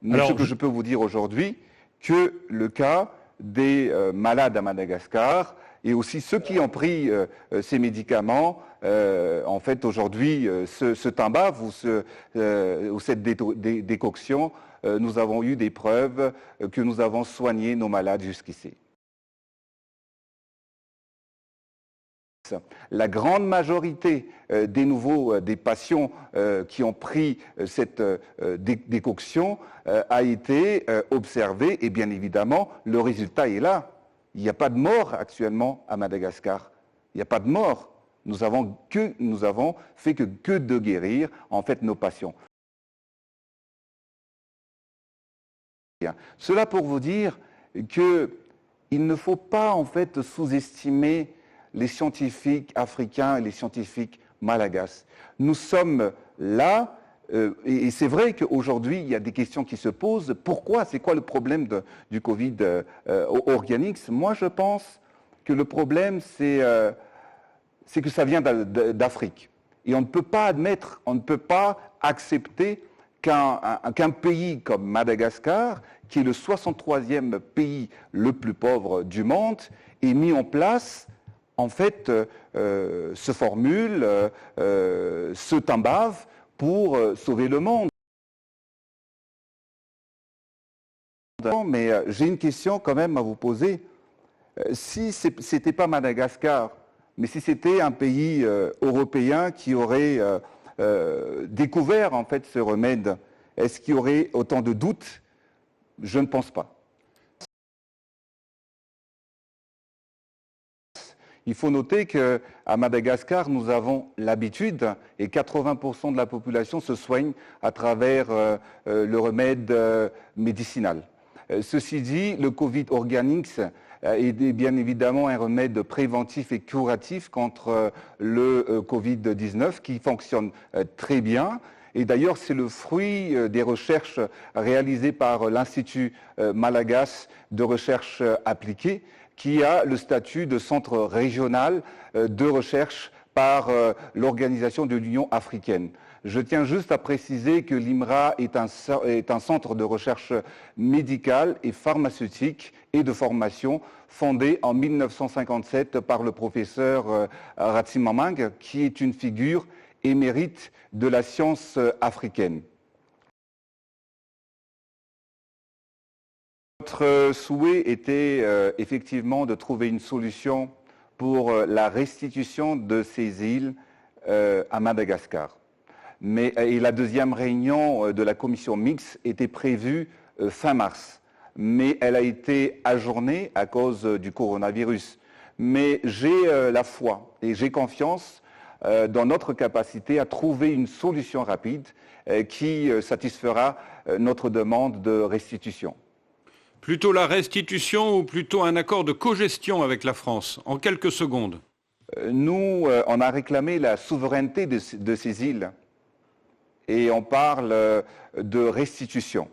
Mais ce que je peux vous dire aujourd'hui, que le cas des malades à Madagascar et aussi ceux qui ont pris ces médicaments, en fait aujourd'hui, ce Timbaf ou cette décoction, nous avons eu des preuves que nous avons soigné nos malades jusqu'ici. La grande majorité des patients qui ont pris cette décoction a été observée et bien évidemment, le résultat est là. Il n'y a pas de mort actuellement à Madagascar. Il n'y a pas de mort. Nous avons fait que de guérir en fait nos patients. Cela pour vous dire qu'il ne faut pas en fait sous-estimer les scientifiques africains et les scientifiques malagasy. Nous sommes là, et c'est vrai qu'aujourd'hui, il y a des questions qui se posent. Pourquoi? C'est quoi le problème du Covid organics? Moi, je pense que le problème, c'est que ça vient d'Afrique. Et on ne peut pas admettre, on ne peut pas accepter qu'un pays comme Madagascar, qui est le 63e pays le plus pauvre du monde, ait mis en place en fait, se formule, se Timbaf pour sauver le monde. Mais j'ai une question quand même à vous poser. Si ce n'était pas Madagascar, mais si c'était un pays européen qui aurait découvert en fait ce remède, est-ce qu'il y aurait autant de doutes? Je ne pense pas. Il faut noter qu'à Madagascar, nous avons l'habitude, et 80% de la population se soigne à travers le remède médicinal. Ceci dit, le Covid organics est bien évidemment un remède préventif et curatif contre le Covid-19 qui fonctionne très bien. Et d'ailleurs, c'est le fruit des recherches réalisées par l'Institut malagasy de recherche appliquée, qui a le statut de centre régional de recherche par l'Organisation de l'Union africaine. Je tiens juste à préciser que l'IMRA est un centre de recherche médicale et pharmaceutique et de formation fondé en 1957 par le professeur Ratsimamang, qui est une figure émérite de la science africaine. Notre souhait était effectivement de trouver une solution pour la restitution de ces îles à Madagascar. Et la deuxième réunion de la commission mixte était prévue fin mars, mais elle a été ajournée à cause du coronavirus. Mais j'ai la foi et j'ai confiance dans notre capacité à trouver une solution rapide qui satisfera notre demande de restitution. Plutôt la restitution ou plutôt un accord de cogestion avec la France? En quelques secondes. Nous, on a réclamé la souveraineté de ces îles et on parle de restitution.